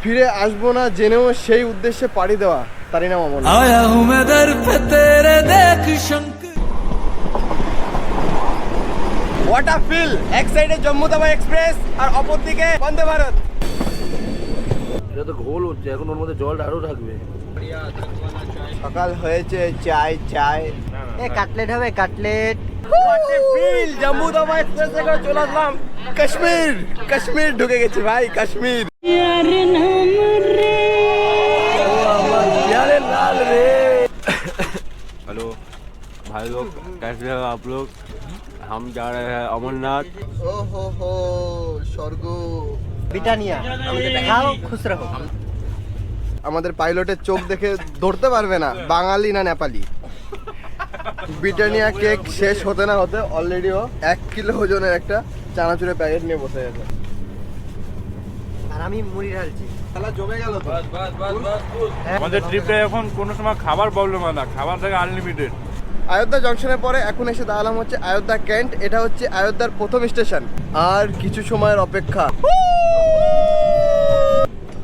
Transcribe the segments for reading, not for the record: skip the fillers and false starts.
ফিরে আসবো না জেনেও সেই উদ্দেশ্যে পাড়ি দেওয়া, তারই নাম অমরনাথ। What a feel! এক সাইডে জম্মু তাওয়াই এক্সপ্রেস আর অপর দিকে বন্দে ভারত। এটা তো ঘোল হচ্ছে, এখন ওর মধ্যে জল আরো থাকবে। সকাল হয়েছে, চাই চাই কাটলেট হবে, কাটলেট। ফিল জম্মু তাওয়াই এক্সপ্রেস থেকে চলে আসলাম কাশ্মীর। কাশ্মীর ঢুকে গেছি ভাই, কাশ্মীর। हेलो भाई लोग, कैसे हो आप लोग? हम जा रहे हैं अमरनाथ। ও হো হো, স্বর্গ। ব্রিটানিয়া খাও, খুশ রাখো। আমাদের পাইলটের চোখ দেখে ধরতে পারবে না বাঙালি না নেপালি। ব্রিটানিয়া কেক শেষ হতে না হতে অলরেডিও 1 কিলো ওজনের একটা চানাচুরের প্যাকেট নিয়ে বসে গেছে। আর আমি মুড়ি ঢালছি। খেলা জমে গেল তো। আমাদের ট্রিপে এখন কোনো সময় খাবার প্রবলেম হয় না, খাবার থেকে আনলিমিটেড। অযোধ্যা জংশনের পরে এখন এসে দাঁড়ালাম হচ্ছে অযোধ্যা ক্যান্ট। এটা হচ্ছে অযোধ্যার প্রথম স্টেশন। আর কিছু সময়ের অপেক্ষা।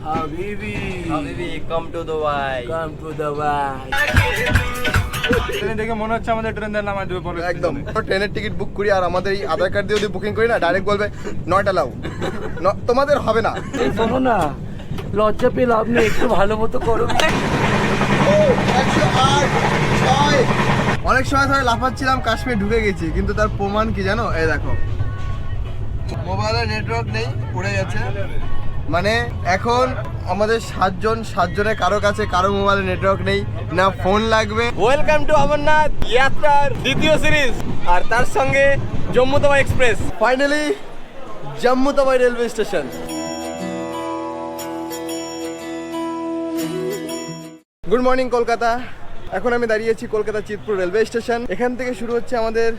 হাবিবি হাবিবি come to Dubai. Come to Dubai. Train দেখে মনে হচ্ছে আমাদের ট্রেন দিয়ে নামায় দেবে পরে। একদম ট্রেনের টিকিট বুক করি আর আমাদের এই আধার কার্ড দিয়ে যদি বুকিং করি না, ডাইরেক্ট বলবে নট অ্যালাউ, তোমাদের হবে না। শোনো না, লজ্জা পেয়ে লাভ নেই, একটু ভালো মতো করো। 108, 6। অনেক সময় ধরে লাফাচ্ছিলাম, কাশ্মীর ঢুকে গেছি, কিন্তু তার প্রমাণ কি জানো? এই দেখো, মোবাইলে নেটওয়ার্ক নেই, উড়ে গেছে। মানে এখন আমাদের 7 জনের কারো কাছে কারো মোবাইলে নেটওয়ার্ক নেই, না ফোন লাগবে। ওয়েলকাম টু অমরনাথ যাত্রার দ্বিতীয় সিরিজ, আর তার সঙ্গে Jammu Tawi express. Finally Jammu Tawi railway station. Good morning Kolkata. এখন আমি দাঁড়িয়েছি কলকাতা চিতপুর রেলওয়ে স্টেশন। এখান থেকে শুরু হচ্ছে আমাদের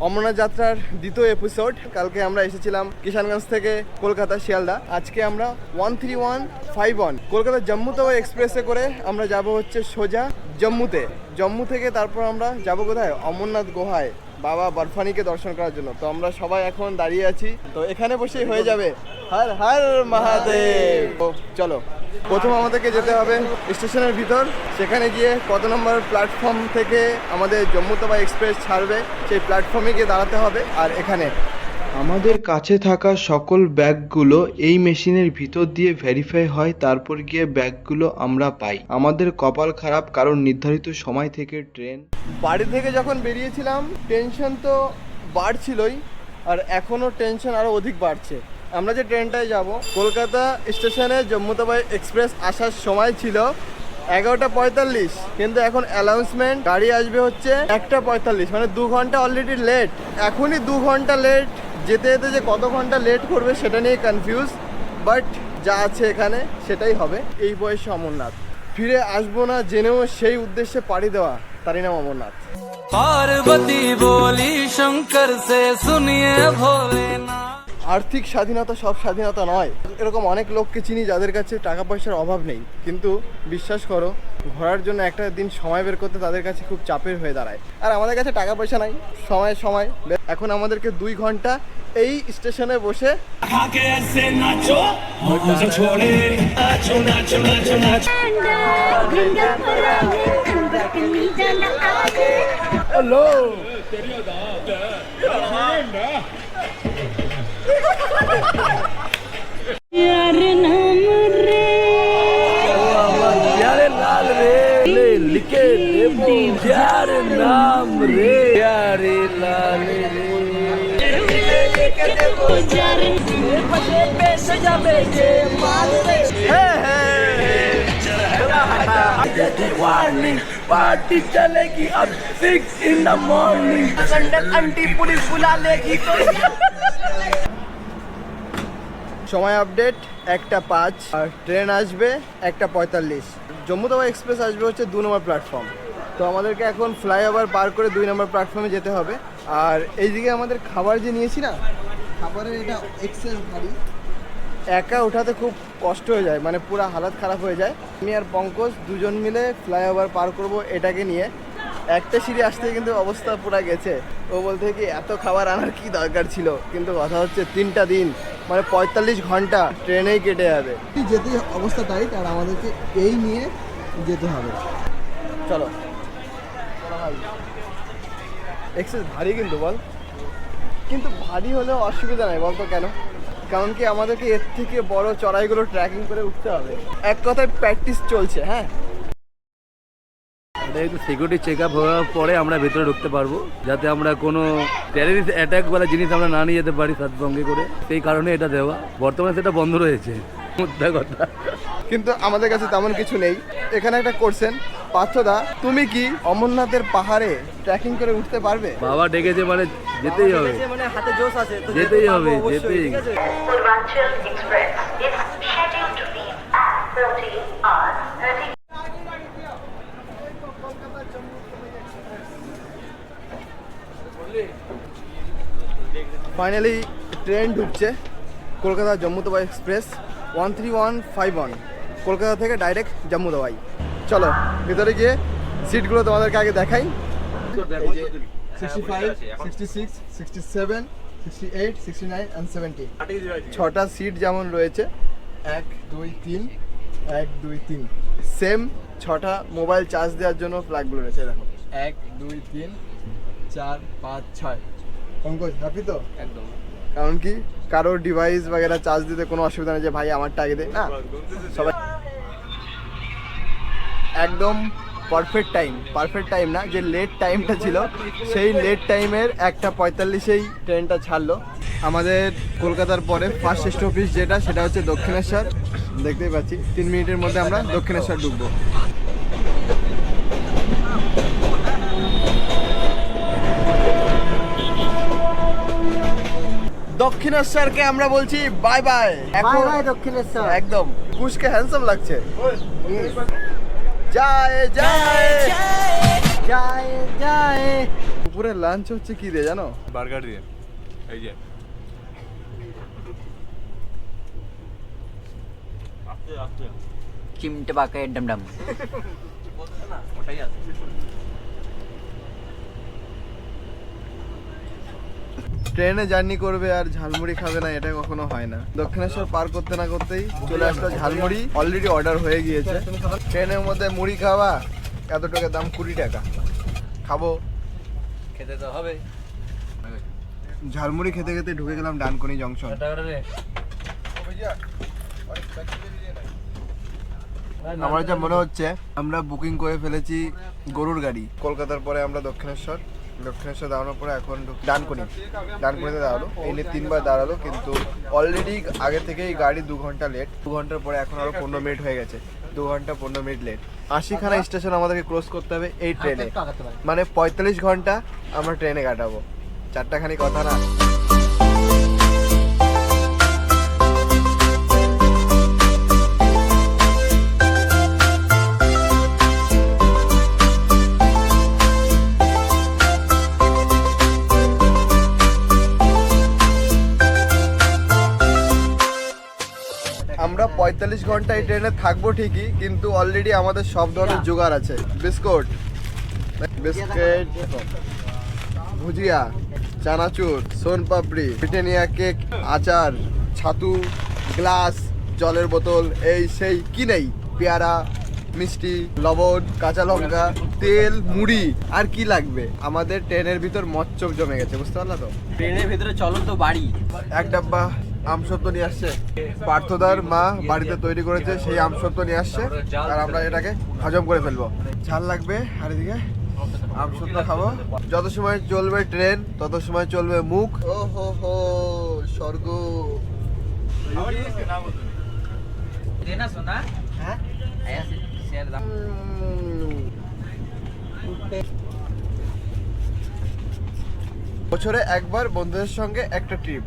অমরনাথ যাত্রার দ্বিতীয় এপিসোড। কালকে আমরা এসেছিলাম কিষানগঞ্জ থেকে কলকাতা শিয়ালদা। আজকে আমরা 13151 কলকাতা জম্মু তাওয়াই এক্সপ্রেসে করে আমরা যাব হচ্ছে সোজা জম্মুতে। জম্মু থেকে তারপর আমরা যাব কোথায়? অমরনাথ গুহায় বাবা বরফানিকে দর্শন করার জন্য। তো আমরা সবাই এখন দাঁড়িয়ে আছি, তো এখানে বসেই হয়ে যাবে হর হর মহাদেব। তো চলো, প্রথম আমাদেরকে যেতে হবে স্টেশনের ভিতর। সেখানে গিয়ে কত নম্বর প্ল্যাটফর্ম থেকে আমাদের জম্মু তাওয়াই এক্সপ্রেস ছাড়বে সেই প্ল্যাটফর্মে গিয়ে দাঁড়াতে হবে। আর এখানে আমাদের কাছে থাকা সকল ব্যাগগুলো এই মেশিনের ভিতর দিয়ে ভেরিফাই হয়, তারপর গিয়ে ব্যাগগুলো আমরা পাই। আমাদের কপাল খারাপ, কারণ নির্ধারিত সময় থেকে ট্রেন। বাড়ি থেকে যখন বেরিয়েছিলাম টেনশন তো বাড়ছিলই, আর এখনও টেনশন আরও অধিক বাড়ছে। আমরা যে ট্রেনটায় যাব, কলকাতা স্টেশনে জম্মু তাওয়াই এক্সপ্রেস আসার সময় ছিল 11:45, কিন্তু এখন অ্যানাউন্সমেন্ট গাড়ি আসবে হচ্ছে 1:45, মানে 2 ঘন্টা অলরেডি লেট। এখনই 2 ঘন্টা লেট, যেতে যেতে যে কত ঘন্টা লেট করবে সেটা নিয়ে কনফিউজ। বাট যা আছে এখানে সেটাই হবে। এই বয়সে অমরনাথ ফিরে আসবো না জেনেও সেই উদ্দেশ্যে পাড়ি দেওয়া, তারই নাম অমরনাথ। পার্বতী বলি শঙ্কর সে শুনিয়ে ভোলেনাথ। আর্থিক স্বাধীনতা সব স্বাধীনতা নয়। এরকম অনেক লোককে চিনি যাদের কাছে টাকা পয়সার অভাব নেই, কিন্তু বিশ্বাস করো ঘোরার জন্য একটা দিন সময় বের করতে তাদের কাছে খুব চাপের হয়ে দাঁড়ায়। আর আমাদের কাছে টাকা পয়সা নাই, সময়। এখন আমাদেরকে 2 ঘন্টা এই স্টেশনে বসে লিখে দেবো যার নাম রে, আরে লাল রে। वार्निंग, पार्टी चलेगी अब 6 in the morning। Aunty police बुला लेगी। সময় আপডেট 1:05, আর ট্রেন আসবে 1:45। জম্মু তাওয়াই এক্সপ্রেস আসবে হচ্ছে 2 নম্বর প্ল্যাটফর্ম। তো আমাদেরকে এখন ফ্লাইওভার পার করে 2 নম্বর প্ল্যাটফর্মে যেতে হবে। আর এইদিকে আমাদের খাবার যে নিয়েছি না, খাবারের এটা এক্সেস ভারী, একা ওঠাতে খুব কষ্ট হয়ে যায়, মানে পুরো হালত খারাপ হয়ে যায়। আমি আর পঙ্কজ দুজন মিলে ফ্লাইওভার পার করব এটাকে নিয়ে। একটা সিঁড়ি আসতে কিন্তু অবস্থা পুরা গেছে। ও বলতে কি এত খাবার আনার কি দরকার ছিল, কিন্তু কথা হচ্ছে 3টা দিন মানে 45 ঘন্টা ট্রেনেই কেটে যাবে। যেতে অবস্থা টাইট, আর আমাদেরকে এই নিয়ে যেতে হবে। চলো এক্সেস ভারী কিন্তু বল, কিন্তু ভারী হলেও অসুবিধা নাই বলতো কেন? কারণ কি আমাদেরকে এর থেকে বড় চড়াইগুলো ট্র্যাকিং করে উঠতে হবে। এক কথায় প্র্যাকটিস চলছে। হ্যাঁ, এটা একটু সিকিউরিটি চেক আপ হওয়ার পরে আমরা ভেতরে ঢুকতে পারবো, যাতে আমরা কোনো টেররিস্ট অ্যাটাক বলা জিনিস আমরা না নিয়ে যেতে পারি সঙ্গে করে, সেই কারণে এটা দেওয়া। বর্তমানে সেটা বন্ধ রয়েছে, মুদ্রা কথা। কিন্তু আমাদের কাছে তেমন কিছু নেই। এখানে একটা করছেন, পার্থদা তুমি কি অমরনাথের পাহাড়ে ট্রেকিং করে উঠতে পারবে? বাবা ডেকেছে মানে যেতেই হবে, মানে হাতে জোশ আছে তো যেতেই হবে, যেতেই। Purvanchal Express is scheduled to leave at 13 hours 30. Finally train ঢুকছে, কলকাতা জম্মু তাওয়াই এক্সপ্রেস 13151, কলকাতা থেকে ডাইরেক্ট জম্মু তাওয়াই। চলো ভিতরে গিয়ে সিটগুলো তোমাদেরকে আগে দেখাই। 65, 66, 67, 68, 69 and 70 ছটা সিট যেমন রয়েছে, 1 2 3 1 2 3 সেম। ছটা মোবাইল চার্জ দেওয়ার জন্য প্লাগগুলো রয়েছে, দেখো 1 2 3 4 5 6। পঙ্কজ হ্যাপি তো? একদম। কারণ কি কারোর ডিভাইস বাগেরা চার্জ দিতে কোনো অসুবিধা নেই যে ভাই আমারটা আগে দে, না সবাই একদম পারফেক্ট টাইম না, যে লেট টাইমটা ছিল সেই লেট টাইমের 1:45-এই ট্রেনটা ছাড়লো। আমাদের কলকাতার পরে ফার্স্ট স্টপেজ যেটা, সেটা হচ্ছে দক্ষিণেশ্বর। দেখতেই পাচ্ছি 3 মিনিটের মধ্যে আমরা দক্ষিণেশ্বর ঢুকবো। দক্ষিণেশ্বরকে আমরা বলছি bye bye. Bye bye Dakshineswar. একদম কুশকে হ্যান্ডসাম লাগছে। যায় যায় যায় যায়। দুপুরে লাঞ্চ হচ্ছে কি দিয়ে জানো? বার্গার দিয়ে, এই যে চিমটে পাকা ডম ডম। ট্রেনে জার্নি করবে আর ঝালমুড়ি খাবে না, এটা কখনো হয় না। দক্ষিণেশ্বর পার করতে না করতেই চলে আসলো ঝালমুড়ি, অলরেডি অর্ডার হয়ে গিয়েছে। ট্রেনের মধ্যে মুড়ি খাওয়া, এত টাকা দাম 20 টাকা। খাবো, খেতে তো হবে। ঝালমুড়ি খেতে খেতে ঢুকে গেলাম ডানকুনি জংশন। আমার যা মনে হচ্ছে আমরা বুকিং করে ফেলেছি গরুর গাড়ি। কলকাতার পরে আমরা দক্ষিণেশ্বর দাঁড়ানোর পরে এখন ডানকুনিতে দাঁড়ালো। এই নিয়ে 3বার দাঁড়ালো, কিন্তু অলরেডি আগে থেকেই গাড়ি 2 ঘন্টা লেট। 2 ঘন্টার পরে এখন আরো 15 মিনিট হয়ে গেছে, 2 ঘন্টা 15 মিনিট লেট। 80খানা স্টেশন আমাদেরকে ক্রস করতে হবে এই ট্রেনে, মানে 45 ঘন্টা আমরা ট্রেনে কাটাবো। 4টাখানি কথা না। আমরা 45 ঘন্টা এই ট্রেনে থাকবো ঠিকই, কিন্তু অলরেডি আমাদের সব ধরনের জোগাড় আছে। বিস্কুট, ভুজিয়া, চানাচুর, সোনপাপড়ি, ব্রিটানিয়া কেক, আচার, ছাতু, গ্লাস, জলের বোতল, এই সেই কি নেই, পেয়ারা, মিষ্টি, লবণ, কাঁচা লঙ্কা, তেল, মুড়ি, আর কি লাগবে। আমাদের ট্রেনের ভিতর মচ্চব জমে গেছে, বুঝতে পারলা তো? ট্রেনের ভিতরে চলন্ত বাড়ি। এক ডাব্বা আমসত্ব নিয়ে আসছে, পার্থদার মা বাড়িতে তৈরি করেছে, সেই আমসত্ব নিয়ে আসছে, আর আমরা এটাকে হজম করে ফেলবো। ঝাল লাগবে, আর এদিকে আমসত্ব খাবো। যত সময় চলবে ট্রেন তত সময় চলবে মুখ। ও হো হো, স্বর্গ। বছরে একবার বন্ধুদের সঙ্গে একটা ট্রিপ,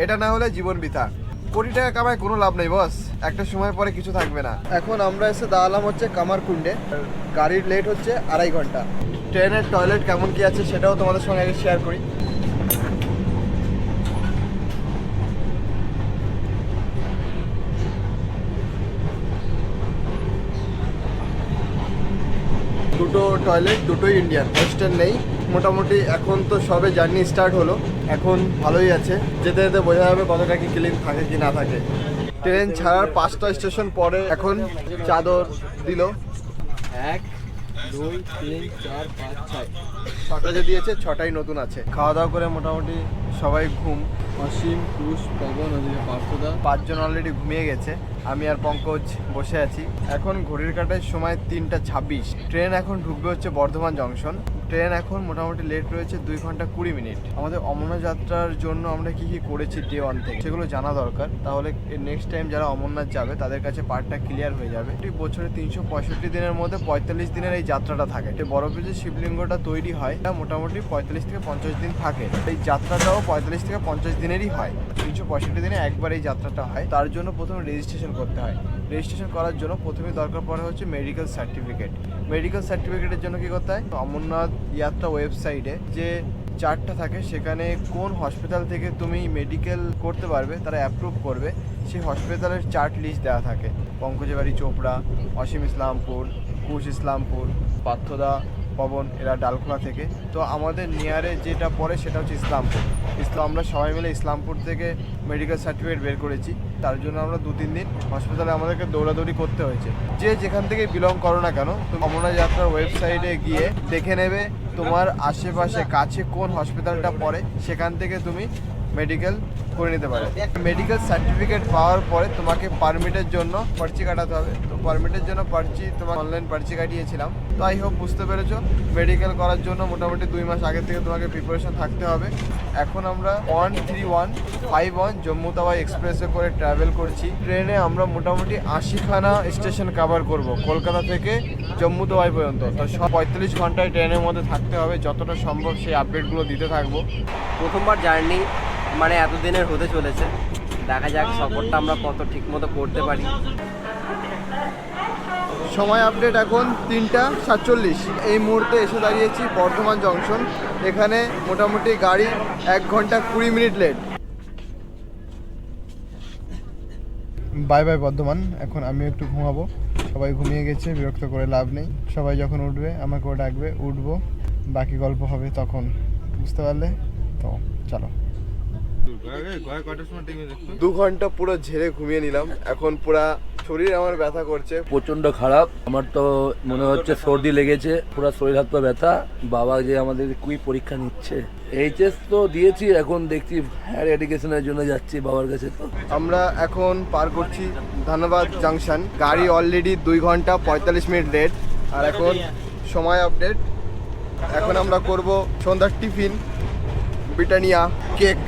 এটা না হলে জীবন বৃথা। কোটি টাকা কামায় কোনো লাভ নেই বস, একটা সময় পরে কিছু থাকবে না। এখন আমরা এসে দাঁড়ালাম হচ্ছে কামারকুণ্ডে। গাড়ির লেট হচ্ছে 2.5 ঘন্টা। ট্রেনের টয়লেট কেমন কি আছে সেটাও তোমাদের সঙ্গে আগে শেয়ার করি। দুটো টয়লেট, দুটোই ইন্ডিয়ান, ওয়েস্টার্ন নেই। মোটামুটি এখন তো সবে জার্নি স্টার্ট হলো, এখন ভালোই আছে, যেতে যেতে বোঝা যাবে কতটা কি ক্লিন থাকে কি না থাকে। ট্রেন ছাড়ার 5টা স্টেশন পরে এখন চাদর দিল। 1 2 3 4 5 6 6টা যে দিয়েছে 6টাই নতুন আছে। খাওয়া দাওয়া করে মোটামুটি সবাই ঘুম। অসীম, কুশ, পবন, ওদিকে পার্থদা 5 জন অলরেডি ঘুমিয়ে গেছে। আমি আর পঙ্কজ বসে আছি। এখন ঘড়ির কাঁটায় সময় 3:26। ট্রেন এখন ঢুকবে হচ্ছে বর্ধমান জংশন। ট্রেন এখন মোটামুটি লেট রয়েছে 2 ঘন্টা 20 মিনিট। আমাদের অমরনাথ যাত্রার জন্য আমরা কি কি করেছি ডে 1 থেকে সেগুলো জানা দরকার, তাহলে নেক্সট টাইম যারা অমরনাথ যাবে তাদের কাছে পার্টটা ক্লিয়ার হয়ে যাবে। এটি বছরে 365 দিনের মধ্যে 45 দিনের এই যাত্রাটা থাকে। এটি বরফে যে শিবলিঙ্গটা তৈরি হয় এটা মোটামুটি 45 থেকে 50 দিন থাকে। এই যাত্রাটাও 45 থেকে 50 দিনেরই হয়। 365 দিনে একবার এই যাত্রাটা হয়। তার জন্য প্রথমে রেজিস্ট্রেশন করতে হয়। রেজিস্ট্রেশন করার জন্য প্রথমে দরকার পড়ে হচ্ছে মেডিকেল সার্টিফিকেট। মেডিকেল সার্টিফিকেটের জন্য কি করতে হয়, অমরনাথ যাত্রা ওয়েবসাইটে যে চার্টটা থাকে সেখানে কোন হসপিটাল থেকে তুমি মেডিকেল করতে পারবে তারা অ্যাপ্রুভ করবে, সেই হসপিটালের চার্ট লিস্ট দেওয়া থাকে। পঙ্কজবাড়ি চোপড়া, অসীম ইসলামপুর, কুশ ইসলামপুর, পার্থদা, পবন এরা ডালখোলা থেকে। তো আমাদের নিয়ারে যেটা পড়ে সেটা হচ্ছে ইসলামপুর। আমরা সবাই মিলে ইসলামপুর থেকে মেডিকেল সার্টিফিকেট বের করেছি। তার জন্য আমরা 2-3 দিন হসপিটালে আমাদেরকে দৌড়াদৌড়ি করতে হয়েছে। যে যেখান থেকে বিলং করো না কেন, তুমি অমরনাথ যাত্রার ওয়েবসাইটে গিয়ে দেখে নেবে তোমার আশেপাশে কাছে কোন হসপিটালটা পড়ে, সেখান থেকে তুমি মেডিকেল করে নিতে পারে। মেডিকেল সার্টিফিকেট পাওয়ার পরে তোমাকে পারমিটের জন্য পার্চি কাটাতে হবে। তো পারমিটের জন্য পার্চি তোমার অনলাইন পার্চি কাটিয়েছিলাম। তো আই হোপ বুঝতে পেরেছো, মেডিকেল করার জন্য মোটামুটি 2 মাস আগে থেকে তোমাকে প্রিপারেশন থাকতে হবে। এখন আমরা 13151 জম্মু তাওয়াই এক্সপ্রেসে করে ট্রাভেল করছি। ট্রেনে আমরা মোটামুটি 80খানা স্টেশন কভার করব কলকাতা থেকে জম্মু তাওয়াই পর্যন্ত। তো 45 ঘন্টায় ট্রেনের মধ্যে থাকতে হবে, যতটা সম্ভব সেই আপডেটগুলো দিতে থাকবো। প্রথমবার জার্নি মানে এতদিনের হতে চলেছে, দেখা যাক সফরটা আমরা কত ঠিক মতো করতে পারি। সময় আপডেট এখন 3:47। এই মুহূর্তে এসে দাঁড়িয়েছি বর্ধমান জংশন। এখানে মোটামুটি গাড়ি 1 ঘন্টা 20 মিনিট লেট। Bye bye Bardhaman. এখন আমি একটু ঘুমাবো, সবাই ঘুমিয়ে গেছে, বিরক্ত করে লাভ নেই। সবাই যখন উঠবে আমাকেও ডাকবে, উঠবো, বাকি গল্প হবে তখন, বুঝতে পারলে তো। চলো, 2 ঘন্টা পুরো ঝেড়ে ঘুমিয়ে নিলাম। এখন পুরা শরীর আমার ব্যথা করছে, প্রচন্ড খারাপ। আমার তো মনে হচ্ছে সর্দি লেগেছে, পুরো শরীর হাত পা ব্যথা। বাবা যে আমাদের কুই পরীক্ষা নিচ্ছে, এইচএস তো দিয়েছি, এখন দেখছি হায়ার এডুকেশনের জন্য যাচ্ছি বাবার কাছে। তো আমরা এখন পার করছি ধন্যবাদ জাংশন। গাড়ি অলরেডি 2 ঘন্টা 45 মিনিট লেট। আর এখন সময় আপডেট। এখন আমরা করব সন্ধ্যার tiffin, Britannia cake.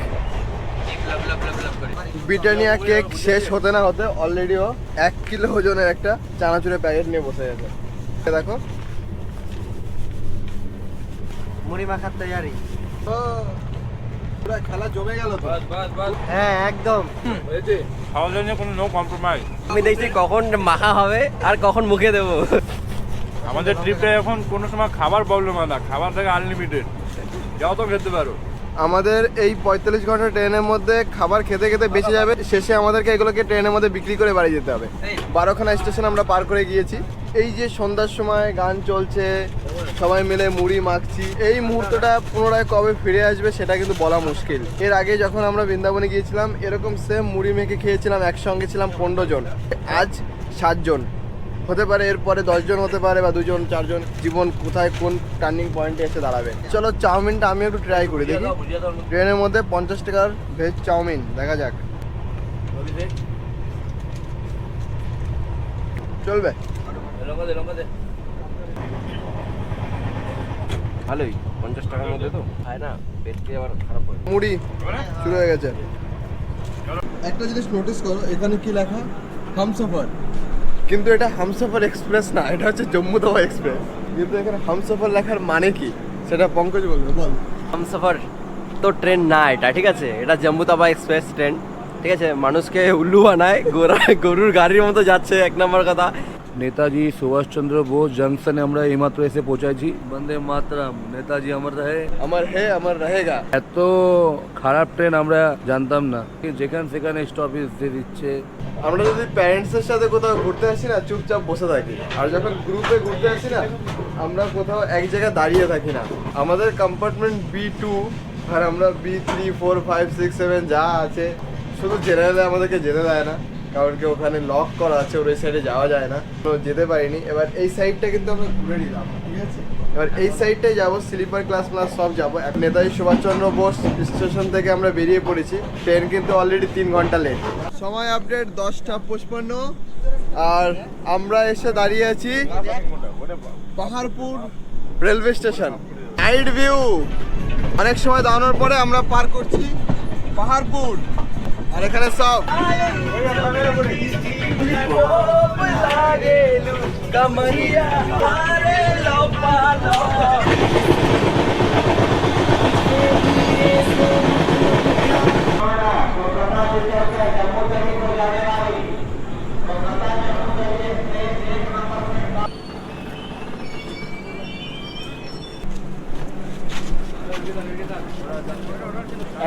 Britannia cake শেষ হতে না হতে অলরেডিও 1 কিলো ওজনের একটা চানাচুরের প্যাকেট নিয়ে বসে গেছে। দেখো, মুড়ি মাখার তৈরি। পুরো খেলা জমে গেল তো। হ্যাঁ একদম, খাওয়ার জন্য কোনো নো কম্প্রোমাইজ। আমি দেখছি কখন মাখা হবে আর কখন মুখে দেবো। আমাদের ট্রিপে এখন কোনো সময় খাবার প্রবলেম হয় না, খাবার থাকে আনলিমিটেড, যাও তো খেতে পারো। আমাদের এই 45 ঘন্টা ট্রেনের মধ্যে খাবার খেতে খেতে বেঁচে যাবে। শেষে আমাদেরকে এগুলোকে ট্রেনের মধ্যে বিক্রি করে বাড়ি যেতে হবে। 12খানা স্টেশন আমরা পার করে গিয়েছি। এই যে সন্ধ্যার সময় গান চলছে, সবাই মিলে মুড়ি মাখছি, এই মুহূর্তটা পুনরায় কবে ফিরে আসবে সেটা কিন্তু বলা মুশকিল। এর আগে যখন আমরা বৃন্দাবনে গিয়েছিলাম এরকম সেম মুড়ি মেখে খেয়েছিলাম, একসঙ্গে ছিলাম 15 জন। আজ 7 জন হতে পারে, এরপরে 10 জন হতে পারে, বা 2 জন 4 জন। জীবন কোথায় কোন টার্নিং পয়েন্টে এসে দাঁড়াবে। চলো চাউমিনটা আমি একটু ট্রাই করি, দেখি। ট্রেনের মধ্যে 50 টাকার ভেজ চাউমিন, দেখা যাক চলবে। ভালোই, 50 টাকার মধ্যে তো খায় না, পেটকে আবার খারাপ হয়। মুড়ি শুরু হয়ে গেছে। একটা জিনিস নোটিস করো, এখানে কি লেখা, হামসফর। কিন্তু এটা হামসফর এক্সপ্রেস না, এটা হচ্ছে জম্মু তাওয়াই এক্সপ্রেস। কিন্তু এখানে হামসফর লেখার মানে কি সেটা পঙ্কজ বলবে, বল। হামসফর তো ট্রেন না এটা, ঠিক আছে? এটা জম্মু তাওয়াই এক্সপ্রেস ট্রেন, ঠিক আছে? মানুষকে উল্লু বানায়, গরুর গাড়ির মতো যাচ্ছে, 1 নম্বর কথা। নেতাজি সুভাষচন্দ্র বোস জংশনে আমরা এইমাত্র এসে পৌঁছাইছি। বন্দে মাতরম, নেতাজি অমর রহে। আমার হে আমার রহেগা। এত খারাপ ট্রেন আমরা জানতাম না, যেখানে সেখানে স্টপেজ দিয়ে দিচ্ছে। আমরা যদি প্যারেন্টসের সাথে কোথাও ঘুরতে আসি না, চুপচাপ বসে থাকি। আর যখন গ্রুপে ঘুরতে আসি না, আমরা কোথাও এক জায়গায় দাঁড়িয়ে থাকি না। আমাদের কম্পার্টমেন্ট B2 আর আমরা B3, 4, 5, 6, 7 যা আছে শুধু জেনারেলে আমাদেরকে যেতে দেয় না, কারণ কি ওখানে লক করা আছে, ওর এই সাইডে যাওয়া যায় না, তো যেতে পারিনি। এবার এই সাইডটা কিন্তু আমরা ঘুরে নিলাম, ঠিক আছে। এবার এই সাইডটাই যাবো, স্লিপার ক্লাস প্লাস সব যাবো। নেতাজি সুভাষচন্দ্র বোস স্টেশন থেকে আমরা বেরিয়ে পড়েছি, ট্রেন কিন্তু অলরেডি 3 ঘন্টা লেট। সময় আপডেট 10:55 আর আমরা এসে দাঁড়িয়ে আছি Paharpur railway station. Night view অনেক সময় দাঁড়ানোর পরে আমরা পার করছি পাহাড়পুর, আর এখানে সব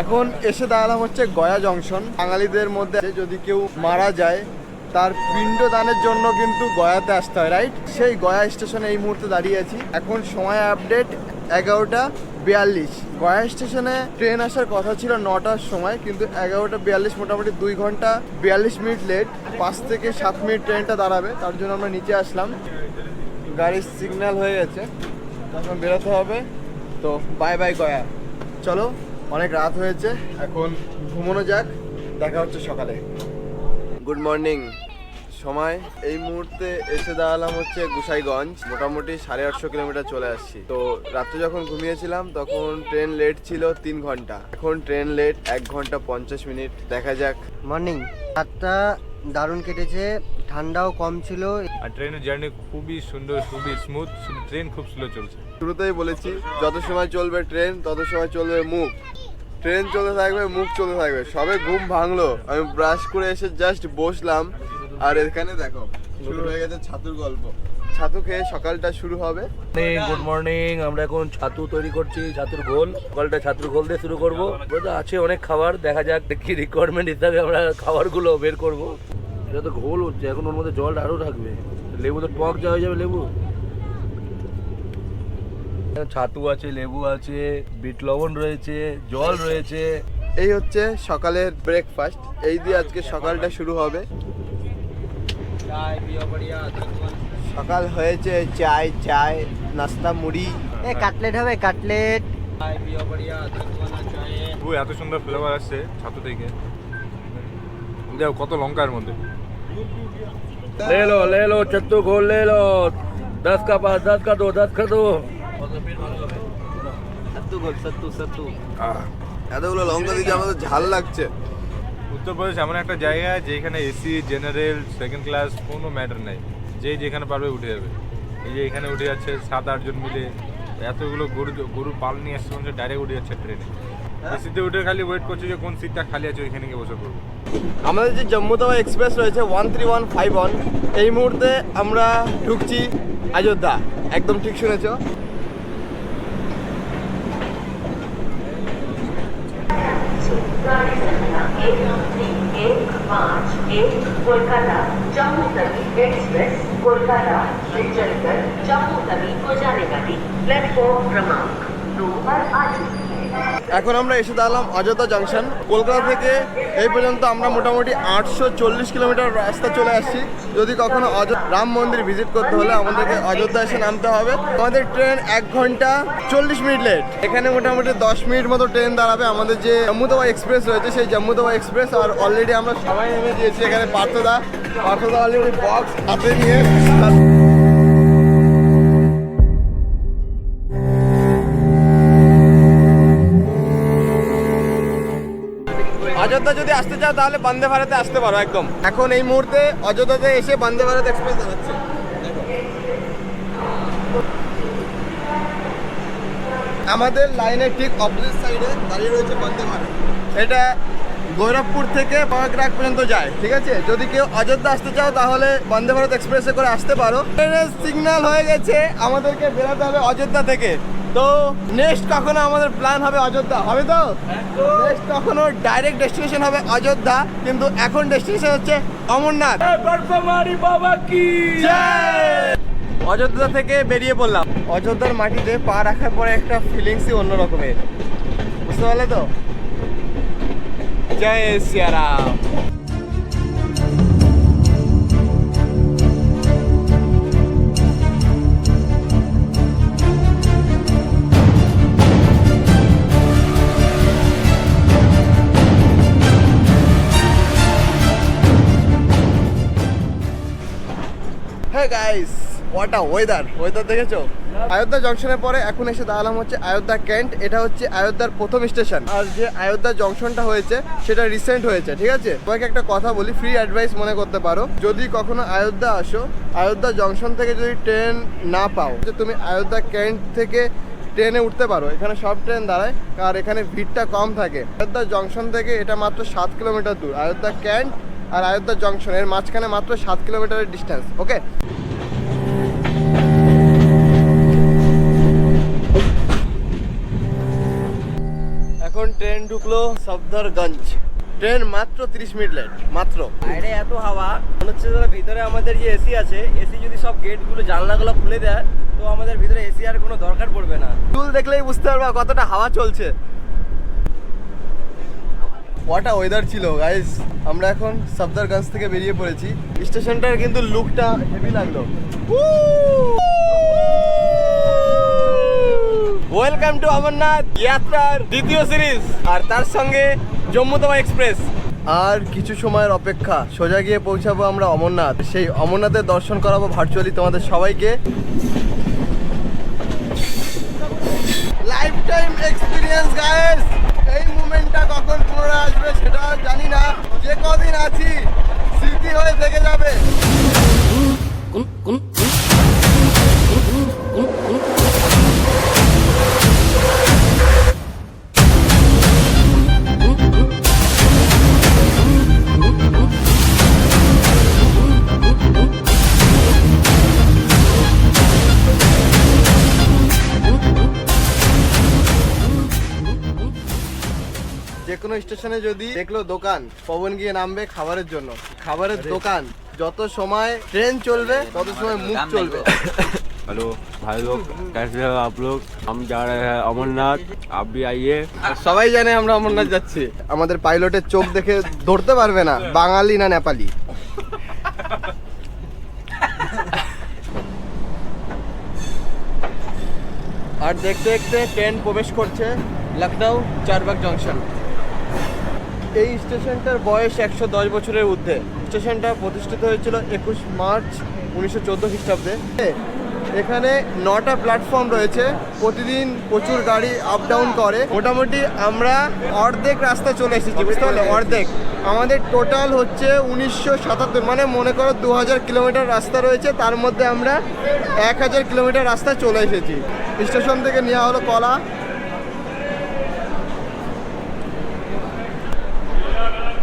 এখন এসে দাঁড়ালাম হচ্ছে গয়া জংশন। বাঙালিদের মধ্যে যদি কেউ মারা যায় তার পিণ্ড দানের জন্য কিন্তু গয়াতে আসতে হয়, রাইট? সেই গয়া স্টেশনে এই মুহূর্তে দাঁড়িয়ে আছি। এখন সময় আপডেট 11:42। গয়া স্টেশনে ট্রেন আসার কথা ছিল 9টার সময়, কিন্তু 11:42, মোটামুটি 2 ঘন্টা 42 মিনিট লেট। 5 থেকে 7 মিনিট ট্রেনটা দাঁড়াবে, তার জন্য আমরা নিচে আসলাম। গাড়ির সিগন্যাল হয়ে গেছে, এখন বেরোতে হবে। তো বাই বাই গয়া, চলো। অনেক রাত হয়েছে, এখন ঘুমানো যাক, দেখা হচ্ছে সকালে। Good morning. সময় এই মুহূর্তে এসে দাঁড়ালাম হচ্ছে গোসাইগঞ্জ, মোটামুটি 850 কিলোমিটার চলে আসছি। তো রাত্রে যখন ঘুমিয়েছিলাম তখন ট্রেন লেট ছিল 3 ঘন্টা, এখন ট্রেন লেট 1 ঘন্টা 50 মিনিট। দেখা যাক। মর্নিং। রাতটা দারুণ কেটেছে, ঠান্ডাও কম ছিল। আর ট্রেনের জার্নি খুবই সুন্দর, খুবই স্মুথ, শুধু ট্রেন খুব স্লো চলছে। শুরুতেই বলেছি, যত সময় চলবে ট্রেন তত সময় চলবে মুখ। ট্রেন চলতে থাকবে, মুখ চলতে থাকবে। সবে ঘুম ভাঙলো, আমি ব্রাশ করে এসে জাস্ট বসলাম, আর এখানে দেখো শুরু হয়ে গেছে ছাতুর গল্প। ছাতু খেয়ে সকালটা শুরু হবে। Good morning. আমরা এখন ছাতু তৈরি করছি, ছাতুর ঘোল। সকালটা ছাতুর ঘোল দিয়ে শুরু করবো। আছে অনেক খাবার, দেখা যাক কি রিকোয়ারমেন্ট হিসাবে আমরা খাবারগুলো বের করব। এটা তো ঘোল হচ্ছে, এখন ওর মধ্যে জল আরও থাকবে। লেবু তো টক যা হয়ে যাবে লেবু। ছাতু আছে, লেবু আছে, বিট লবণ রয়েছে, জল রয়েছে। এই হচ্ছে সকালের ব্রেকফাস্ট, এই দিয়ে আজকে সকালটা শুরু হবে। সকাল হয়েছে, চায় নাস্তা, মুড়ি। কাটলেট হবে, কাটলেট। এত সুন্দর ফ্লেভার আসছে ছাতু থেকে, দেখো কত লঙ্কার মধ্যে। ले लो छत्तू घोल ले लो। 10 का पास, 10 का दो, 10 का दो। এতগুলো লঙ্কা দিতে আমাদের ঝাল লাগছে। উত্তরপ্রদেশ এমন একটা জায়গা যেখানে এসি, জেনারেল, সেকেন্ড ক্লাস কোনো ম্যাটার নাই, যে যেখানে পারবে উঠে যাবে। এই যে এখানে উঠে যাচ্ছে 7-8 জন মিলে, এতগুলো গরু পাল নিয়ে আসছে, মানুষ ডাইরেক্ট উঠে যাচ্ছে ট্রেনে। এসিতে উঠে খালি ওয়েট করছে যে কোন সিটটা খালি আছে, ওইখানে গিয়ে বসে পড়বো। আমাদের যে জম্মু তাওয়া এক্সপ্রেস রয়েছে 13151, এই মুহূর্তে আমরা ঢুকছি অযোধ্যা। একদম ঠিক শুনেছো। गाड़ी संख्या 1315 कोलकाता जम्मू तवी एक्सप्रेस कोलकाता से चलकर जम्मू तवी को जाने वाली प्लेटफॉर्म क्रमांक 2 पर आ चुकी है। এখন আমরা এসে দাঁড়ালাম অযোধ্যা জংশন। কলকাতা থেকে এই পর্যন্ত আমরা মোটামুটি 840 কিলোমিটার রাস্তা চলে আসছি। যদি কখনো রাম মন্দির ভিজিট করতে হলে আমাদেরকে অযোধ্যা এসে নামতে হবে। আমাদের ট্রেন 1 ঘন্টা 40 মিনিট লেট। এখানে মোটামুটি 10 মিনিট মতো ট্রেন দাঁড়াবে। আমাদের যে জম্মু তাওয়া এক্সপ্রেস রয়েছে সেই জম্মু তাওয়া এক্সপ্রেস, আর অলরেডি আমরা সবাই নেমে দিয়েছি। এখানে পার্থদা অলরেডি বক্স হাতে নিয়ে অযোধ্যা যদি আসতে চাও তাহলে বন্দে ভারতে আসতে পারো একদম। এখন এই মুহূর্তে অযোধ্যাতে এসে বন্দে ভারত এক্সপ্রেস দাঁড়াচ্ছে। আমাদের লাইনের ঠিক অপোজিট সাইডে দাঁড়িয়ে রয়েছে বন্দে ভারত। এটা গৌরবপুর থেকে প্রয়াগরাজ পর্যন্ত যায়, ঠিক আছে। যদি কেউ অযোধ্যা আসতে চাও তাহলে বন্দে ভারত এক্সপ্রেসে করে আসতে পারো। ট্রেনের সিগন্যাল হয়ে গেছে, আমাদেরকে বেরোতে হবে অযোধ্যা থেকে। তো নেক্সট কখনো আমাদের প্ল্যান হবে অযোধ্যা, হবে তো? নেক্সট কখনো ডাইরেক্ট ডেস্টিনেশন হবে অযোধ্যা, কিন্তু এখন ডেস্টিনেশন হচ্ছে অমরনাথ। বাবা কি অযোধ্যা থেকে বেরিয়ে পড়লাম। অযোধ্যার মাটিতে পা রাখার পরে একটা ফিলিংসই অন্য রকমের। বুঝতে পারলে তো? জয় সিয়ারাম। হ্যাঁ গাইস, হোয়াট আ ওয়েদার দেখেছো? অযোধ্যা জংশনের পরে এখন এসে দাঁড়ালাম হচ্ছে অযোধ্যা ক্যান্ট। এটা হচ্ছে অযোধ্যার প্রথম স্টেশন। আর যে অযোধ্যা জংশনটা হয়েছে সেটা রিসেন্ট হয়েছে, ঠিক আছে? তোমাকে একটা কথা বলি, ফ্রি অ্যাডভাইস মনে করতে পারো। যদি কখনো অযোধ্যা আসো, অযোধ্যা জংশন থেকে যদি ট্রেন না পাও, তুমি অযোধ্যা ক্যান্ট থেকে ট্রেনে উঠতে পারো। এখানে সব ট্রেন দাঁড়ায়, আর এখানে ভিড়টা কম থাকে। অযোধ্যা জংশন থেকে এটা মাত্র 7 কিলোমিটার দূর। অযোধ্যা ক্যান্ট আর অযোধ্যা জংশন এর মাঝখানে মাত্র 7 কিলোমিটারের ডিস্টেন্স। ওকে, এখন ট্রেন ঢুকলো সফদরগঞ্জ। ট্রেন মাত্র 30 মিনিট লেট, মাত্র। বাইরে এত হাওয়া, মনে হচ্ছে যারা ভিতরে আমাদের যে এসি আছে, এসি যদি সব গেটগুলো জানলাগুলো খুলে দেয় তো আমাদের ভিতরে এসি আর কোনো দরকার পড়বে না। চুল দেখলেই বুঝতে পারবা কতটা হাওয়া চলছে। ওয়াটা ওয়েদার ছিল গাইস। আমরা এখন সফদরগঞ্জ থেকে বেরিয়ে পড়েছি। স্টেশনটার কিন্তু লুকটা হেভি লাগলো। ওয়েলকাম টু অমরনাথ যাত্রার দ্বিতীয় সিরিজ, আর তার সঙ্গে জম্মু তাওয়া এক্সপ্রেস। আর কিছু সময়ের অপেক্ষা, সোজা গিয়ে পৌঁছাবো আমরা অমরনাথ। সেই অমরনাথের দর্শন করাবো ভার্চুয়ালি তোমাদের সবাইকে। Life time experience guys. এই মোমেন্টটা কখন পুনরায় আসবে সেটা জানি না, যে কদিন আছি স্মৃতি হয়ে থেকে যাবে। যে কোনো স্টেশনে যদি দেখলো দোকান, পবন গিয়ে নামবে খাবারের জন্য। খাবারের দোকান, যত সময় ট্রেন চলবে তত সময় মুখ চলবে। हेलो भाई लोग, कैसे हो आप लोग? हम जा रहे हैं अमरनाथ, आप भी आइए। সবাই জানে আমরা অমরনাথ যাচ্ছি। আমাদের পাইলটের চোখ দেখে ধরতে পারবে না বাঙালি না নেপালি। আর দেখতে দেখতে ট্রেন প্রবেশ করছে লখনউ চারবাগ জংশন। এই স্টেশনটার বয়স 110 বছরের ঊর্ধ্বে। স্টেশনটা প্রতিষ্ঠিত হয়েছিল 21 মার্চ 1914 খ্রিস্টাব্দে। এখানে 9টা প্ল্যাটফর্ম রয়েছে, প্রতিদিন প্রচুর গাড়ি আপ ডাউন করে। মোটামুটি আমরা অর্ধেক রাস্তা চলে এসেছি, বুঝতে পারলে? অর্ধেক। আমাদের টোটাল হচ্ছে 1977, মানে মনে করো 2000 কিলোমিটার রাস্তা রয়েছে, তার মধ্যে আমরা 1000 কিলোমিটার রাস্তা চলে এসেছি। স্টেশন থেকে নেওয়া হলো কলা।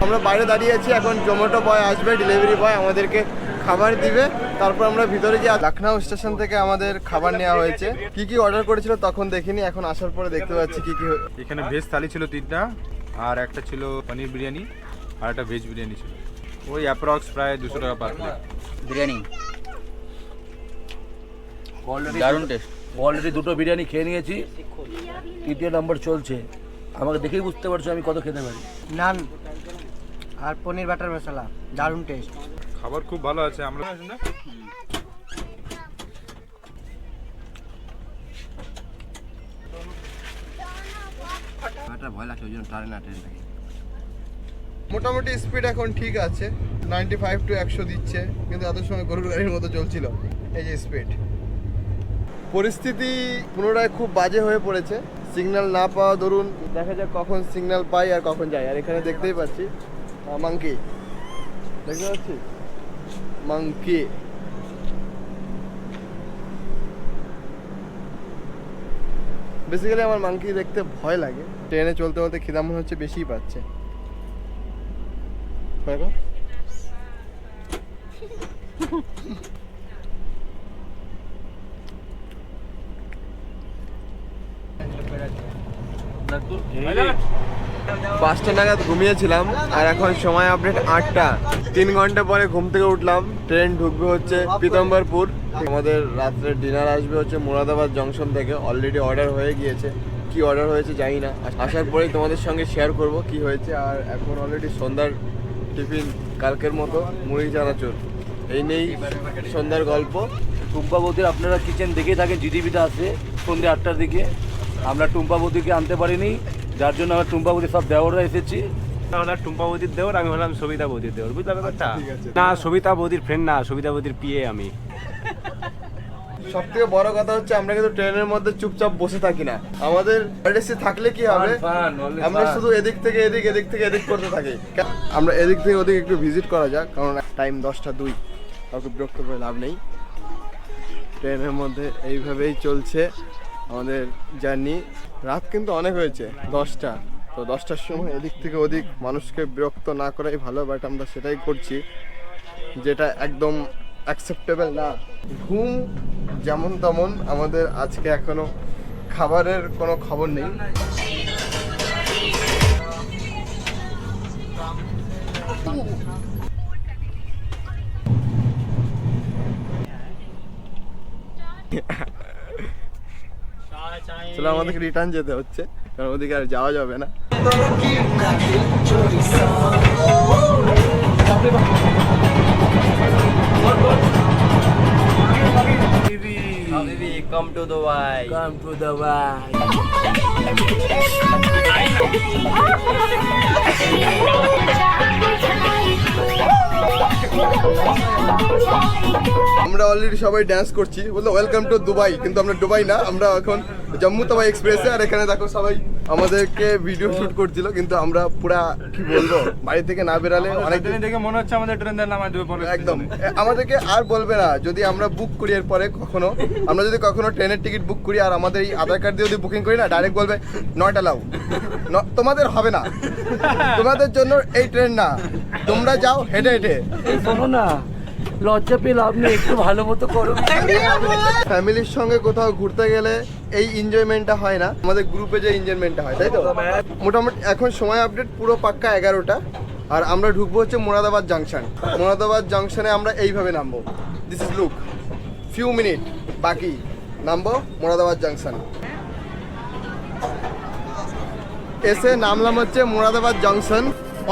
আমরা বাইরে দাঁড়িয়ে আছি, এখন জোম্যাটো বয় আসবে, ডেলিভারি বয় আমাদেরকে খাবার দিবে, তারপর আমরা ভিতরে গিয়ে। লখনউ স্টেশন থেকে আমাদের খাবার নেওয়া হয়েছে। কি কি অর্ডার করেছিল তখন দেখিনি, এখন আসার পরে দেখতে পাচ্ছি কি কি। এখানে ভেজ থালি ছিল 3টা, আর একটা ছিল পনির বিরিয়ানি, আর একটা ভেজ বিরিয়ানি ছিল। ওই অ্যাপ্রক্স প্রায় 200 টাকা পার প্লেট বিরিয়ানি। দারুণ টেস্ট। অলরেডি 2টো বিরিয়ানি খেয়ে নিয়েছি, 3য় নম্বর চলছে। আমাকে দেখেই বুঝতে পারছো আমি কত খেতে পারি। নান আর পনির বাটার মশলা, দারুণ টেস্ট। খাবার খুব ভালো আছে। আমরা ভয় লাগছে, ওই জন্য টানে না ট্রেনটাকে। মোটামুটি স্পিড এখন ঠিক আছে, 95 to 100 দিচ্ছে, কিন্তু এত সময় গরুর গাড়ির মতো চলছিল। এই যে স্পিড। পরিস্থিতি পুনরায় খুব বাজে হয়ে পড়েছে। সিগন্যাল না পাওয়া ধরুন, দেখা যাক কখন সিগন্যাল পাই আর কখন যাই। আর এখানে দেখতেই পাচ্ছি মাংকি, দেখতে পাচ্ছি মাংকি। বেসিক্যালি আমার মাংকি দেখতে ভয় লাগে। ট্রেনে চলতে চলতে খিদা মনে হচ্ছে বেশিই পাচ্ছে। দেখো পাঁচটা নাগাদ ঘুমিয়েছিলাম, আর এখন সময় আপডেট 8টা। 3 ঘন্টা পরে ঘুম থেকে উঠলাম। ট্রেন ঢুকবে হচ্ছে পিতম্বরপুর। আমাদের রাত্রে ডিনার আসবে হচ্ছে মুরাদাবাদ জংশন থেকে। অলরেডি অর্ডার হয়ে গিয়েছে, কি অর্ডার হয়েছে জানি না, আসার পরেই তোমাদের সঙ্গে শেয়ার করব কি হয়েছে। আর এখন অলরেডি সন্ধ্যার টিফিন কালকের মতো মুড়ি চানাচুর, এই নেই সন্ধ্যার গল্প। টুম্পাবতীর আপনারা কিচেন দেখেই থাকেন, জিডিপিতে আসে সন্ধ্যে 8টার দিকে। আমরা টুম্পাবতীকে আনতে পারিনি, যার জন্য আমরা টুম্পাবতী সব দেওয়াররা এসেছি। হলাম টুম্পা বৌদির দেওর, আমি হলাম সবিতা বৌদির দেওর, বুঝতে ব্যাপারটা? ঠিক আছে। না, সবিতা বৌদির ফ্রেন্ড না, সবিতা বৌদির পিএ আমি। সব থেকে বড় কথা হচ্ছে আমরা কিন্তু ট্রেনের মধ্যে চুপচাপ বসে থাকি না। আমাদের আরডিসি থাকলে কি হবে, আমরা শুধু এদিক থেকে এদিক, এদিক থেকে এদিক করতে থাকি। আমরা এদিক থেকে ওদিক একটু ভিজিট করা যাক, কারণ টাইম 10টা 2, কাউকে বিরক্ত করে লাভ নেই। ট্রেনের মধ্যে এইভাবেই চলছে আমাদের জার্নি। রাত কিন্তু অনেক হয়েছে, 10টা। তো 10টার সময় এদিক থেকে ওদিক মানুষকে বিরক্ত না করাই ভালো, বাট আমরা সেটাই করছি, যেটা একদম অ্যাকসেপ্টেবল না। ঘুম যেমন তেমন, আমাদের আজকে এখনো খাবারের কোনো খবর নেই। চলো আমাদেরকে রিটার্ন যেতে হচ্ছে, কারণ ওদিকে আর যাওয়া যাবে না। Habibi, come to Dubai. Come to Dubai. আমরা অলরেডি সবাই ডান্স করছি, বললো ওয়েলকাম টু দুবাই, কিন্তু আমরা দুবাই না, আমরা এখন জম্মু তাওয়া এক্সপ্রেসে। আর এখানে দেখো সবাই আমাদেরকে ভিডিও শুট করছিল, কিন্তু আমরা পুরা কি বলবো, বাড়ি থেকে না বেরালে অনেক ট্রেন দেখে মনে হচ্ছে আমাদের ট্রেন দেন নামায় দেবে পরে। একদম আমাদেরকে আর বলবে না, যদি আমরা বুক করি এর পরে কখনো, আমরা যদি কখনো ট্রেনের টিকিট বুক করি আর আমাদের এই আধার কার্ড দিয়ে যদি বুকিং করি না, ডাইরেক্ট বলবে নট অ্যালাউ, তোমাদের হবে না, তোমাদের জন্য এই ট্রেন না, তোমরা যাও হেঁটে হেঁটে। এই শোনো না, লজ্জা পেয়ে লাভ নেই, একটু ভালো মতো করো। ফ্যামিলির সঙ্গে কোথাও ঘুরতে গেলে এই এনজয়মেন্টটা হয় না, আমাদের গ্রুপে যে এনজয়মেন্টটা হয়, তাই তো? মোটামুটি এখন সময় আপডেট পুরো পাক্কা 11টা, আর আমরা ঢুকবো হচ্ছে মোরাদাবাদ জাংশন। মোরাদাবাদ জাংশনে আমরা এইভাবে নামবো, this is look, few minute বাকি নামবো মোরাদাবাদ জাংশন। এসে নামলাম হচ্ছে মোরাদাবাদ জাংশন,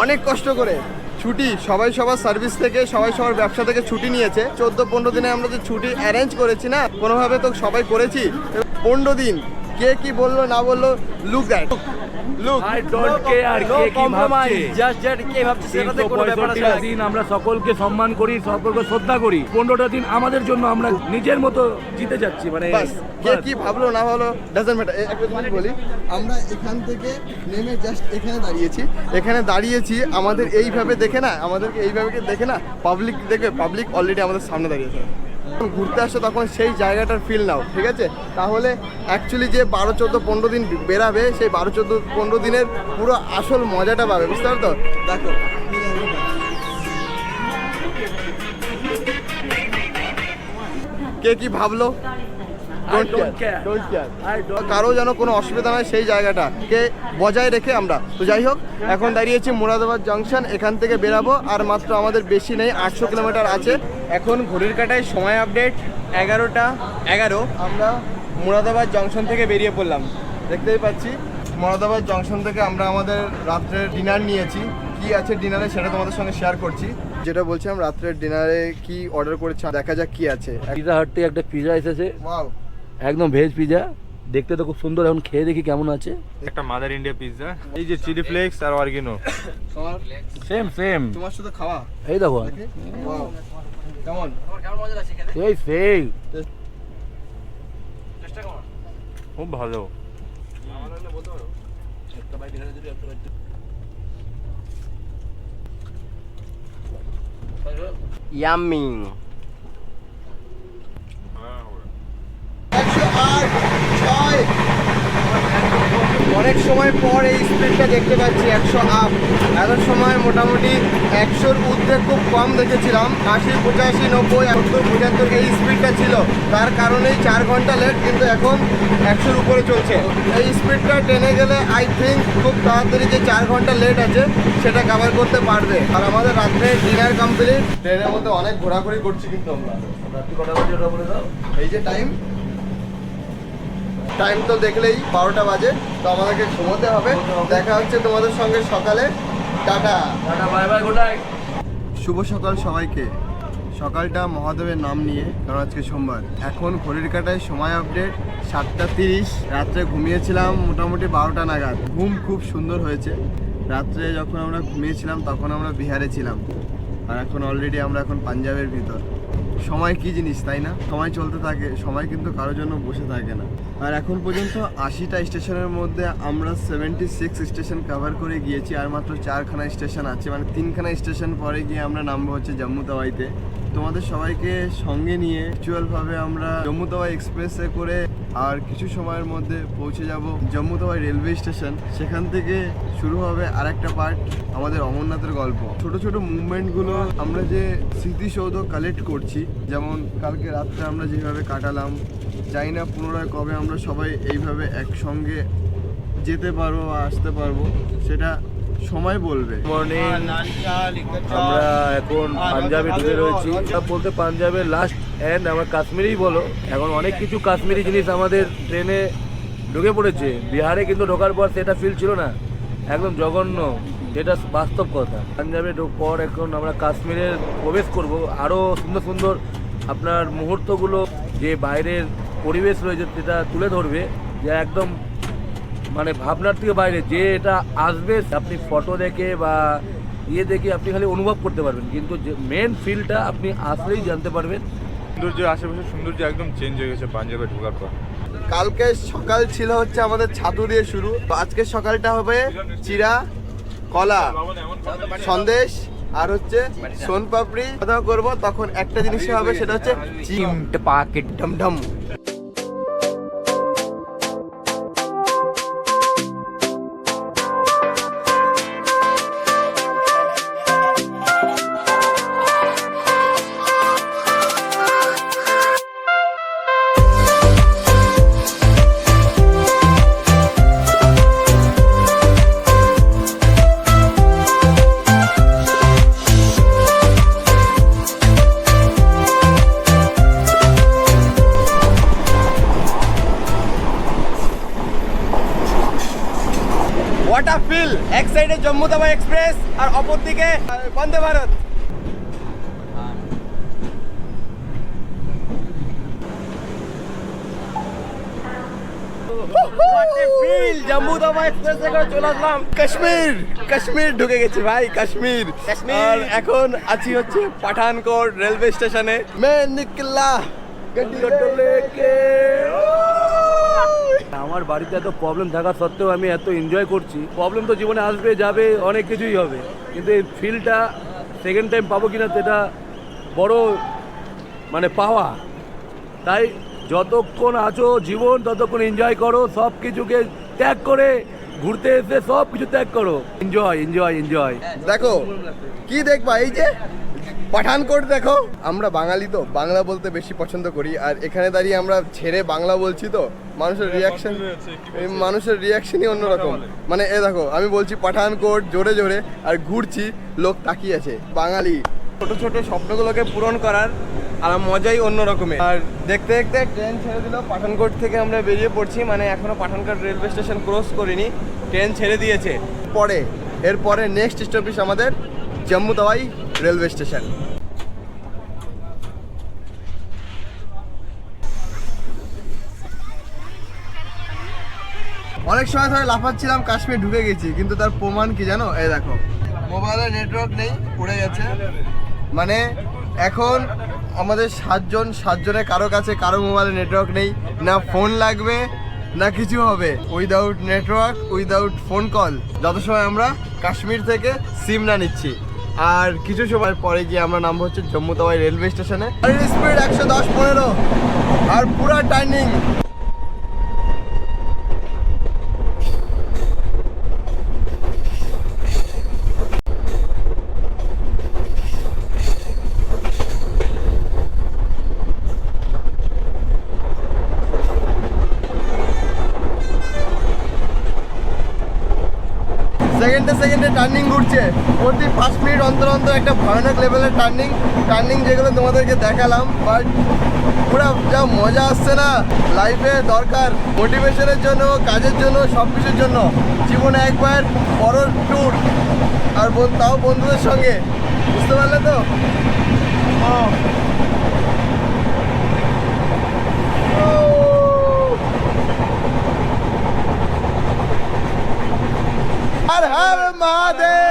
অনেক কষ্ট করে ছুটি, সবাই সবার সার্ভিস থেকে, সবাই সবার ব্যবসা থেকে ছুটি নিয়েছে। 14-15 দিনে আমরা যে ছুটি অ্যারেঞ্জ করেছি না, কোনোভাবে তো সবাই করেছি। 15 দিন কে কি বললো না বললো, look that, look I don't care কে কি ভাবছে। জাস্ট যেটা কে ভাবছে সেটাতে কোনো ব্যাপার আছে 365টা দিন আমরা সকলকে সম্মান করি, সকলকে শ্রদ্ধা করি। 15টা দিন আমাদের জন্য আমরা নিজের মতো জিতে যাচ্ছি, মানে বাস। কে কি ভাবলো না ভাবলো ডাজন্ট ম্যাটার। একটা জিনিস বলি, আমরা এখান থেকে নেমে জাস্ট এখানে দাঁড়িয়েছি, আমাদের এইভাবে দেখে না, আমাদেরকে এইভাবে দেখে না পাবলিক দেখবে, পাবলিক অলরেডি আমাদের সামনে দাঁড়িয়েছে। যখন ঘুরতে আসো তখন সেই জায়গাটার ফিল নাও, ঠিক আছে? তাহলে অ্যাকচুয়ালি যে 12-14-15 দিন বেরাবে, সেই 12-14-15 দিনের পুরো আসল মজাটা পাবে, বুঝতে পারতো? দেখো কে কি ভাবলো, don't care. কারো যেন কোনো অসুবিধা নয়, সেই জায়গাটাকে বজায় রেখে আমরা। তো যাই হোক, এখন দাঁড়িয়েছি মুরাদাবাদ জাংশন, এখান থেকে বেরাবো, আর মাত্র আমাদের বেশি নেই, 800 কিলোমিটার আছে। এখন ঘড়ির কাঁটায় সময় আপডেট 11টা 11। আমরা মুরাদাবাদ জংশন থেকে বেরিয়ে পড়লাম, দেখতেই পাচ্ছি। মুরাদাবাদ জংশন থেকে আমরা আমাদের রাত্রের ডিনার নিয়েছি। কি আছে ডিনারে সেটা তোমাদের সঙ্গে শেয়ার করছি। যেটা বলছিলাম, রাত্রের ডিনারে কি অর্ডার করেছি, দেখা যাক কি আছে। পিজা হাট থেকে একটা পিজা এসেছে, ওয়াও, একদম ভেজ পিজা, দেখতে তো খুব সুন্দর। এখন খেয়ে দেখি কেমন আছে। একটা মাদার ইন্ডিয়া পিৎজা, এই যে চিলি ফ্লেক্স আর অরিগেনো, সেম তোমার শুধু খাওয়া। এই দেখো, ওয়াও, কেমন? এই সেই খুব ভালো। ইয়াম্মি। 108, 6 অনেক সময় পর এই স্পিডটা দেখতে পাচ্ছি 100 আপ। এত সময় মোটামুটি 100-র ঊর্ধ্বে খুব কম দেখেছিলাম, 80, 85, 90, 70, 75 এই স্পিডটা ছিল। তার কারণেই 4 ঘন্টা লেট, কিন্তু এখন 100-র উপরে চলছে। এই স্পিডটা টেনে গেলে আই থিঙ্ক খুব তাড়াতাড়ি যে 4 ঘন্টা লেট আছে সেটা কভার করতে পারবে। আর আমাদের রাত্রে ডিনার কমপ্লিট। ট্রেনের মধ্যে অনেক ঘোরাঘুরি করছি, কিন্তু আমরা রাত্রি কটা বাজে ওটা বলে দাও। এই যে টাইম টাইম তো দেখলেই 12টা বাজে, তো আমাদেরকে ঘুমোতে হবে। দেখা হচ্ছে তোমাদের সঙ্গে সকালে। Tata. Tata, bye bye, good night. শুভ সকাল সবাইকে। সকালটা মহাদেবের নাম নিয়ে, কারণ আজকে সোমবার। এখন ঘড়ির কাঁটায় সময় আপডেট 7:30। রাত্রে ঘুমিয়েছিলাম মোটামুটি 12টা নাগাদ। ঘুম খুব সুন্দর হয়েছে। রাত্রে যখন আমরা ঘুমিয়েছিলাম তখন আমরা বিহারে ছিলাম, আর এখন অলরেডি আমরা এখন পাঞ্জাবের ভিতর। সময় কি জিনিস, তাই না? সময় চলতে থাকে, সময় কিন্তু কারোর জন্য বসে থাকে না। আর এখন পর্যন্ত 80টা স্টেশনের মধ্যে আমরা 76 স্টেশন কভার করে গিয়েছি, আর মাত্র 4খানা স্টেশন আছে, মানে 3খানা স্টেশন পরে গিয়ে আমরা নামবো হচ্ছে জম্মু তাওয়াইতে। তোমাদের সবাইকে সঙ্গে নিয়ে ভাবে আমরা জম্মু তাওয়াই এক্সপ্রেসে করে আর কিছু সময়ের মধ্যে পৌঁছে যাব জম্মু তাওয়াই রেলওয়ে স্টেশন। সেখান থেকে শুরু হবে আর একটা পার্ট, আমাদের অমরনাথের গল্প। ছোট ছোট মুভমেন্টগুলো আমরা যে স্মৃতিসৌধ কালেক্ট করছি, যেমন কালকে রাত্রে আমরা যেভাবে কাটালাম, জানি না পুনরায় কবে আমরা সবাই এইভাবে একসঙ্গে যেতে পারবো বা আসতে পারবো, সেটা সময় বলবে। মর্নিং, আমরা এখন পাঞ্জাবে ঢুকে রয়েছি। বলতে পাঞ্জাবের লাস্ট এন্ড আমার কাশ্মীরেই বলো, এখন অনেক কিছু কাশ্মীরি জিনিস আমাদের ট্রেনে ঢুকে পড়েছে। বিহারে কিন্তু ঢোকার পর সেটা ফিল ছিল না, একদম জঘন্য, যেটা বাস্তব কথা। পাঞ্জাবে পর এখন আমরা কাশ্মীরে প্রবেশ করব। আরও সুন্দর সুন্দর আপনার মুহূর্তগুলো, যে বাইরের পরিবেশ রয়েছে সেটা তুলে ধরবে, যে একদম মানে ভাবনার থেকে বাইরে, যে এটা আসবে আপনি ফটো দেখে বা দেখে আপনি খালি অনুভব করতে পারবেন, কিন্তু যে মেন ফিলটা আপনি আসলেই জানতে পারবেন। সৌন্দর্য, আশেপাশে সৌন্দর্য একদম চেঞ্জ হয়ে গেছে পাঞ্জাবে ঢোকার পর। কালকে সকাল ছিল হচ্ছে আমাদের ছাতু দিয়ে শুরু, তো আজকের সকালটা হবে চিরা, কলা, সন্দেশ আর হচ্ছে সোনপাপড়ি। কথা করবো তখন একটা জিনিস হবে, সেটা হচ্ছে চিমট পাকেট ঢমঢম। What a feel! এক সাইডে জম্মু তাওয়াই এক্সপ্রেস আর অপর দিকে বন্দে ভারত। জম্মু তাওয়াই এক্সপ্রেস থেকে চলে আসলাম কাশ্মীর ঢুকে গেছি ভাই, কাশ্মীর। আর এখন আছি হচ্ছে পাঠানকোট রেলওয়ে স্টেশনে। মে নিকলা গাড়ি লেকে। আমার বাড়িতে এত প্রবলেম থাকা সত্ত্বেও আমি এত এনজয় করছি। প্রবলেম তো জীবনে আসবে যাবে, অনেক কিছুই হবে, কিন্তু এই ফিলটা সেকেন্ড টাইম পাবো কিনা সেটা বড় মানে পাওয়া। তাই যতক্ষণ আছো জীবন ততক্ষণ এনজয় করো, সব কিছুকে ত্যাগ করে ঘুরতে এসে সব কিছু ত্যাগ করো। Enjoy enjoy enjoy. দেখো কি দেখবা, এই যে পাঠানকোট দেখো। আমরা বাঙালি তো বাংলা বলতে বেশি পছন্দ করি, আর এখানে দাঁড়িয়ে আমরা ছেড়ে বাংলা বলছি, তো মানুষের রিয়াকশনই অন্যরকম। মানে এ দেখো, আমি বলছি পাঠানকোট জোরে জোরে আর ঘুরছি, লোক তাকিয়ে আছে। বাঙালি ছোট ছোট স্বপ্নগুলোকে পূরণ করার আর মজাই অন্য রকমের। আর দেখতে দেখতে ট্রেন ছেড়ে দিল, পাঠানকোট থেকে আমরা বেরিয়ে পড়ছি। মানে এখনো পাঠানকোট রেলওয়ে স্টেশন ক্রস করিনি, ট্রেন ছেড়ে দিয়েছে। এরপরে নেক্সট স্টপেজ আমাদের জম্মু তাওয়াই রেলওয়ে স্টেশন। অনেক সময় ধরে লাফাচ্ছিলাম, কাশ্মীর ঢুকে গেছি, কিন্তু তার প্রমাণ কি জানো? এই দেখো, মোবাইলে নেটওয়ার্ক নেই, উড়ে গেছে। মানে এখন আমাদের সাতজনে কারো কাছে কারো মোবাইলে নেটওয়ার্ক নেই, না ফোন লাগবে না কিছু হবে। Without network, without phone call, যত সময় আমরা কাশ্মীর থেকে সিম না নিচ্ছি। আর কিছু সময় পরে গিয়ে আমরা নামবো হচ্ছে জম্মু তাওয়াই রেলওয়ে স্টেশনে। স্পিড 110-15 আর পুরা টার্নিং। সেকেন্ড সেকেন্ডে সেকেন্ডে টার্নিং ঘুরছে, প্রতি 5 মিনিট অন্তর অন্তর একটা ভয়ানক লেভেলের টার্নিং যেগুলো তোমাদেরকে দেখালাম। বাট পুরো যা মজা আসছে না, লাইফে দরকার মোটিভেশনের জন্য, কাজের জন্য, সব কিছুর জন্য। জীবনে একবার বড় ট্যুর, আর তাও বন্ধুদের সঙ্গে, বুঝতে পারলে তো? হর হর মহাদেব।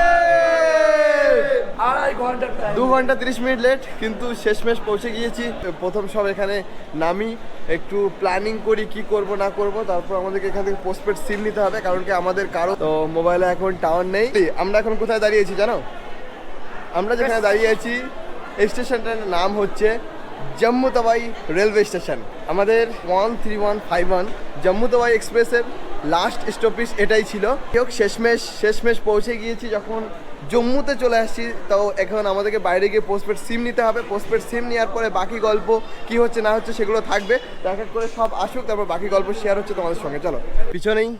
2 ঘন্টা 30 মিনিট লেট, কিন্তু শেষমেশ পৌঁছে গিয়েছি। প্রথম সব এখানে নামি, একটু প্ল্যানিং করি কি করব না করব, তারপর আমাদেরকে এখান থেকে পোস্টপেড সিম নিতে হবে, কারণ কি আমাদের কারো তো মোবাইলে এখন টাওয়ার নেই। আমরা এখন কোথায় দাঁড়িয়েছি জানো? আমরা যেখানে দাঁড়িয়ে আছি, এই স্টেশনটার নাম হচ্ছে জম্মু তাওয়াই রেলওয়ে স্টেশন। আমাদের 13151 জম্মু তাওয়াই এক্সপ্রেসের লাস্ট স্টপেজ এটাই ছিল। কেউ শেষমেশ পৌঁছে গিয়েছি। যখন জম্মুতে চলে আসছি, তো এখন আমাদেরকে বাইরে গিয়ে পোস্টপেড সিম নিতে হবে। পোস্টপেড সিম নেওয়ার পরে বাকি গল্প কি হচ্ছে না হচ্ছে সেগুলো থাকবে, এক এক করে সব আসুক, তারপর বাকি গল্প শেয়ার হচ্ছে তোমাদের সঙ্গে। চলো, পিছনেই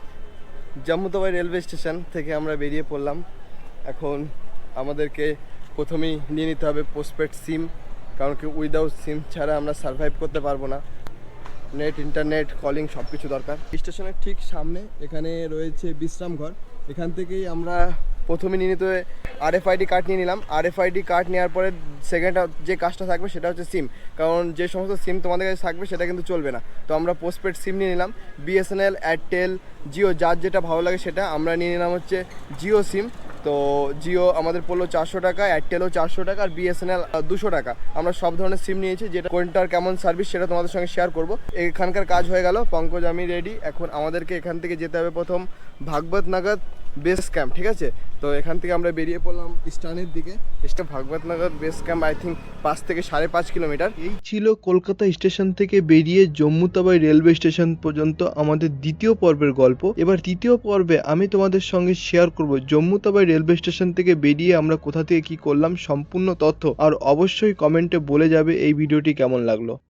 জম্মু তাওয়াই রেলওয়ে স্টেশন থেকে আমরা বেরিয়ে পড়লাম। এখন আমাদেরকে প্রথমেই নিয়ে নিতে হবে পোস্টপেড সিম, কারণ কি উইদাউট সিম ছাড়া আমরা সার্ভাইভ করতে পারবো না। নেট, ইন্টারনেট, কলিং সব কিছু দরকার। স্টেশনের ঠিক সামনে এখানে রয়েছে বিশ্রাম ঘর। এখান থেকেই আমরা প্রথমে নিয়ে নিতে RFID কার্ড নিয়ে নিলাম। RFID কার্ড নেওয়ার পরে সেকেন্ড যে কাজটা থাকবে সেটা হচ্ছে সিম, কারণ যে সমস্ত সিম তোমাদের কাছে থাকবে সেটা কিন্তু চলবে না। তো আমরা পোস্টপেড সিম নিয়ে নিলাম, BSNL, এয়ারটেল, জিও, যার যেটা ভালো লাগে সেটা। আমরা নিয়ে নিলাম হচ্ছে জিও সিম। তো জিও আমাদের পড়লো 400 টাকা, এয়ারটেলও 400 টাকা, আর BSNL 200 টাকা। আমরা সব ধরনের সিম নিয়েছি, যেটা কোনটার কেমন সার্ভিস সেটা তোমাদের সঙ্গে শেয়ার করব। এখানকার কাজ হয়ে গেল, পঙ্কজ আমি রেডি। এখন আমাদেরকে এখান থেকে যেতে হবে প্রথম ভাগবত নগর বেস ক্যাম্প, ঠিক আছে? তো এখান থেকে আমরা বেরিয়ে পড়লাম স্টানের দিকে। ভাগবত নগর বেস ক্যাম্প আই থিঙ্ক 5 থেকে 5.5 কিলোমিটার। এই ছিল কলকাতা স্টেশন থেকে বেরিয়ে জম্মু তাওয়াই রেলওয়ে স্টেশন পর্যন্ত আমাদের দ্বিতীয় পর্বের গল্প। এবার তৃতীয় পর্বে আমি তোমাদের সঙ্গে শেয়ার করব জম্মু তাওয়াই রেলওয়ে স্টেশন থেকে বেরিয়ে আমরা কোথা থেকে কি করলাম, সম্পূর্ণ তথ্য। আর অবশ্যই কমেন্টে বলে যাবে এই ভিডিওটি কেমন লাগলো।